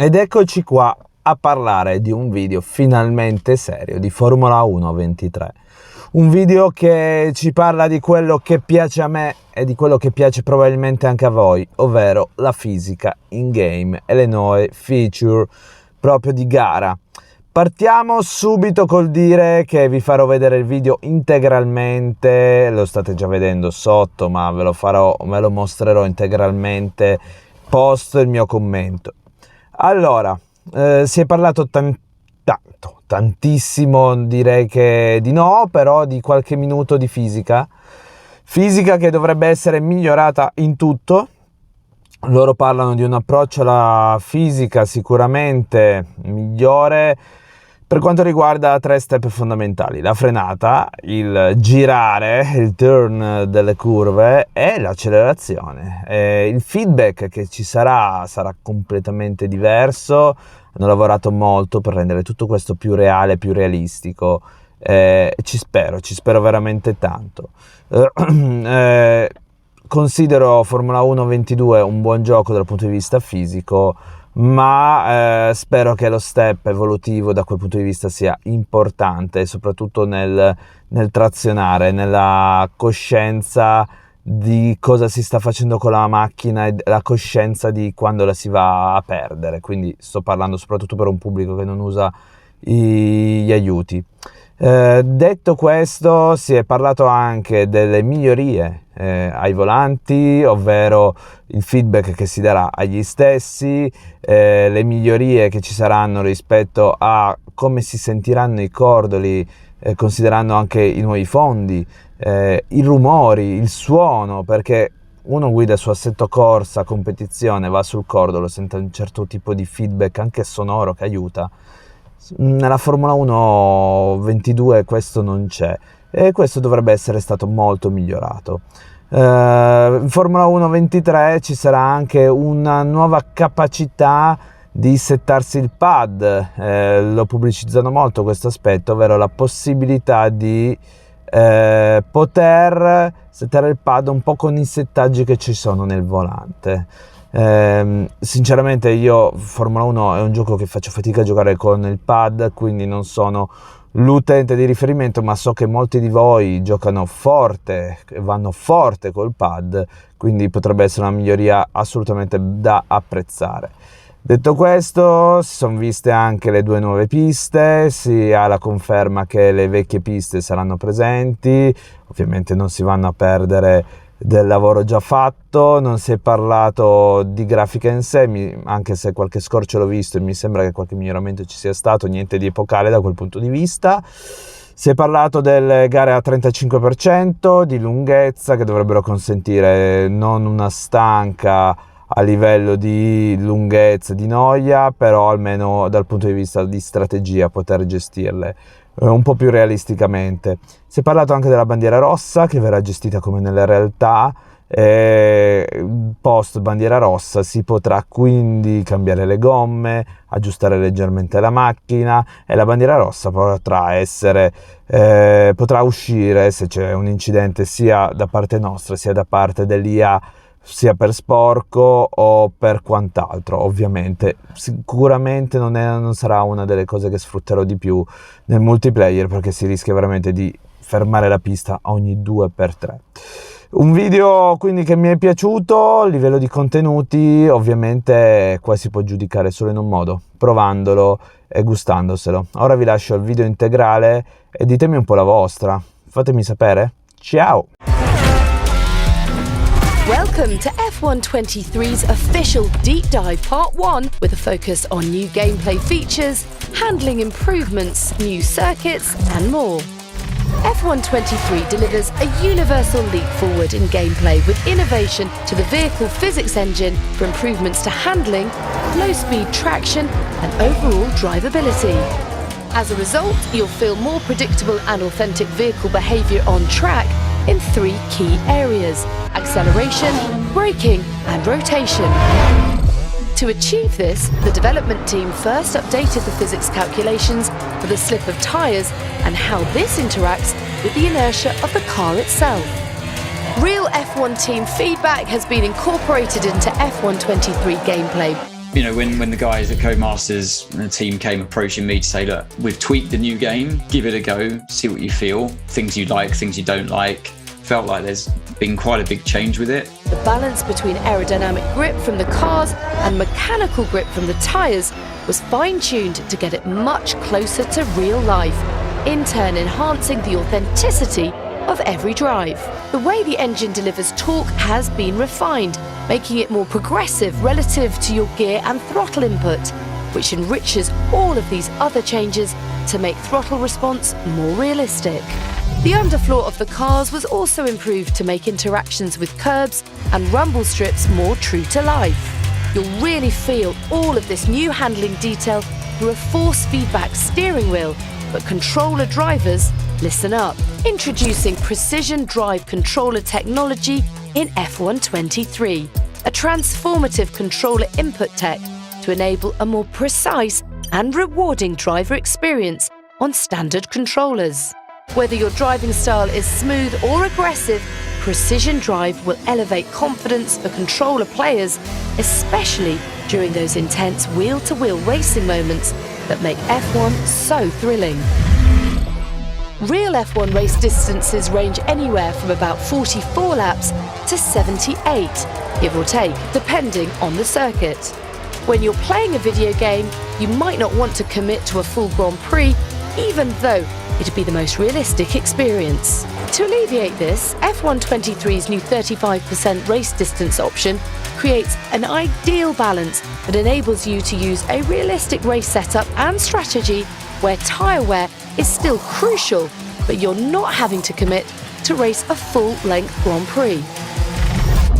Ed eccoci qua a parlare di un video finalmente serio di Formula 1 23. Un video che ci parla di quello che piace a me e di quello che piace probabilmente anche a voi, ovvero la fisica in game e le nuove feature proprio di gara. Partiamo subito col dire che vi farò vedere il video integralmente, lo state già vedendo sotto, ma ve lo mostrerò integralmente post il mio commento. Allora, si è parlato tantissimo, direi che di no, però di qualche minuto di fisica che dovrebbe essere migliorata in tutto. Loro parlano di un approccio alla fisica sicuramente migliore per quanto riguarda 3 step fondamentali: la frenata, il girare, il turn delle curve e l'accelerazione. Il feedback che ci sarà completamente diverso. Hanno lavorato molto per rendere tutto questo più reale, più realistico. Ci spero veramente tanto. Considero Formula 1 22 un buon gioco dal punto di vista fisico, ma spero che lo step evolutivo da quel punto di vista sia importante, soprattutto nel trazionare, nella coscienza di cosa si sta facendo con la macchina e la coscienza di quando la si va a perdere. Quindi sto parlando soprattutto per un pubblico che non usa gli aiuti. Detto questo, si è parlato anche delle migliorie ai volanti, ovvero il feedback che si darà agli stessi, le migliorie che ci saranno rispetto a come si sentiranno i cordoli, considerando anche i nuovi fondi, i rumori, il suono, perché uno guida su assetto corsa, competizione, va sul cordolo, sente un certo tipo di feedback anche sonoro che aiuta. Nella Formula 1 22 questo non c'è e questo dovrebbe essere stato molto migliorato. In Formula 1 23 ci sarà anche una nuova capacità di settarsi il pad, lo pubblicizzano molto questo aspetto, ovvero la possibilità di poter settare il pad un po' con i settaggi che ci sono nel volante. Sinceramente io Formula 1 è un gioco che faccio fatica a giocare con il pad, quindi non sono l'utente di riferimento, ma so che molti di voi giocano forte, vanno forte col pad, quindi potrebbe essere una miglioria assolutamente da apprezzare. Detto questo, si sono viste anche le 2 nuove piste, si ha la conferma che le vecchie piste saranno presenti, ovviamente non si vanno a perdere del lavoro già fatto. Non si è parlato di grafica in sé, anche se qualche scorcio l'ho visto e mi sembra che qualche miglioramento ci sia stato, niente di epocale da quel punto di vista. Si è parlato delle gare a 35% di lunghezza che dovrebbero consentire non una stanca a livello di lunghezza, di noia, però almeno dal punto di vista di strategia poter gestirle un po' più realisticamente. Si è parlato anche della bandiera rossa che verrà gestita come nella realtà. Post bandiera rossa si potrà quindi cambiare le gomme, aggiustare leggermente la macchina e la bandiera rossa potrà uscire se c'è un incidente sia da parte nostra sia da parte dell'IA, sia per sporco o per quant'altro. Ovviamente sicuramente non sarà una delle cose che sfrutterò di più nel multiplayer, perché si rischia veramente di fermare la pista ogni 2x3. Un video quindi che mi è piaciuto. A livello di contenuti ovviamente qua si può giudicare solo in un modo: provandolo e gustandoselo. Ora vi lascio il video integrale e ditemi un po' la vostra, fatemi sapere. Ciao! Welcome to F123's official deep dive part 1 with a focus on new gameplay features, handling improvements, new circuits and more. F123 delivers a universal leap forward in gameplay with innovation to the vehicle physics engine for improvements to handling, low-speed traction and overall drivability. As a result, you'll feel more predictable and authentic vehicle behaviour on track in 3 key areas: acceleration, braking and rotation. To achieve this, the development team first updated the physics calculations for the slip of tyres and how this interacts with the inertia of the car itself. Real F1 team feedback has been incorporated into F123 gameplay, You know, when the guys at Codemasters and the team came approaching me to say, look, we've tweaked the new game, give it a go, see what you feel, things you like, things you don't like. Felt like there's been quite a big change with it. The balance between aerodynamic grip from the cars and mechanical grip from the tyres was fine-tuned to get it much closer to real life, in turn enhancing the authenticity of every drive. The way the engine delivers torque has been refined, making it more progressive relative to your gear and throttle input, which enriches all of these other changes to make throttle response more realistic. The underfloor of the cars was also improved to make interactions with curbs and rumble strips more true to life. You'll really feel all of this new handling detail through a force feedback steering wheel, but controller drivers, listen up. Introducing Precision Drive Controller technology in F123, a transformative controller input tech to enable a more precise and rewarding driver experience on standard controllers. Whether your driving style is smooth or aggressive, Precision Drive will elevate confidence for controller players, especially during those intense wheel-to-wheel racing moments that make F1 so thrilling. Real F1 race distances range anywhere from about 44 laps to 78, give or take, depending on the circuit. When you're playing a video game, you might not want to commit to a full Grand Prix, even though it'd be the most realistic experience. To alleviate this, F123's new 35% race distance option creates an ideal balance that enables you to use a realistic race setup and strategy where tyre wear is still crucial, but you're not having to commit to race a full-length Grand Prix.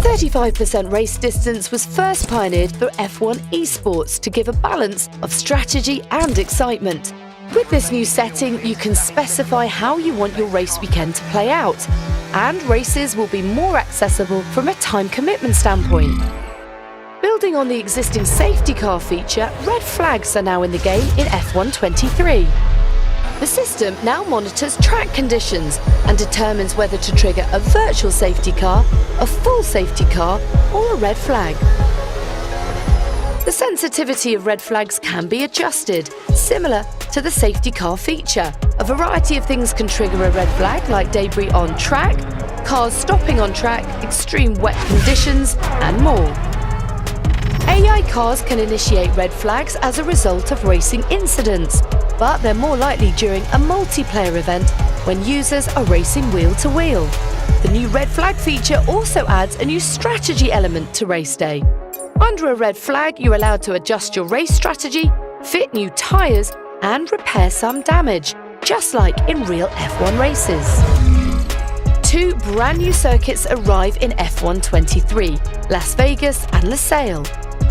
35% race distance was first pioneered for F1 esports to give a balance of strategy and excitement. With this new setting, you can specify how you want your race weekend to play out, and races will be more accessible from a time commitment standpoint. Building on the existing safety car feature, red flags are now in the game in F123. The system now monitors track conditions and determines whether to trigger a virtual safety car, a full safety car, or a red flag. The sensitivity of red flags can be adjusted, similar to the safety car feature. A variety of things can trigger a red flag, like debris on track, cars stopping on track, extreme wet conditions, and more. AI cars can initiate red flags as a result of racing incidents, but they're more likely during a multiplayer event when users are racing wheel-to-wheel. The new red flag feature also adds a new strategy element to race day. Under a red flag, you're allowed to adjust your race strategy, fit new tyres, and repair some damage, just like in real F1 races. 2 brand new circuits arrive in F123, Las Vegas and Losail.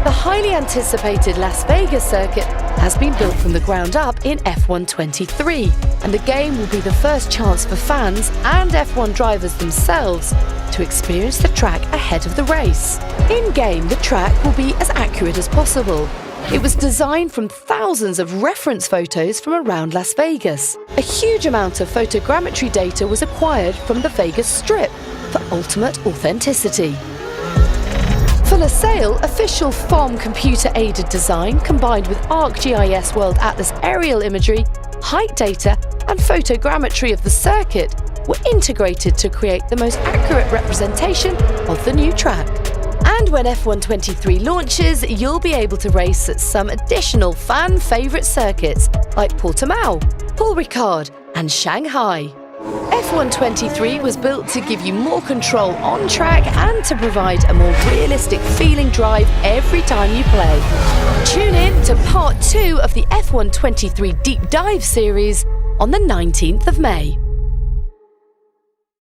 The highly anticipated Las Vegas circuit has been built from the ground up in F123, and the game will be the first chance for fans and F1 drivers themselves to experience the track ahead of the race. In-game, the track will be as accurate as possible. It was designed from thousands of reference photos from around Las Vegas. A huge amount of photogrammetry data was acquired from the Vegas Strip for ultimate authenticity. For Losail, official FOM computer-aided design combined with ArcGIS World Atlas aerial imagery, height data, and photogrammetry of the circuit were integrated to create the most accurate representation of the new track. And when F123 launches, you'll be able to race at some additional fan-favourite circuits like Portimao, Paul Ricard, and Shanghai. F123 was built to give you more control on track and to provide a more realistic feeling drive every time you play. Tune in to part 2 of the F123 Deep Dive series on the 19th of May.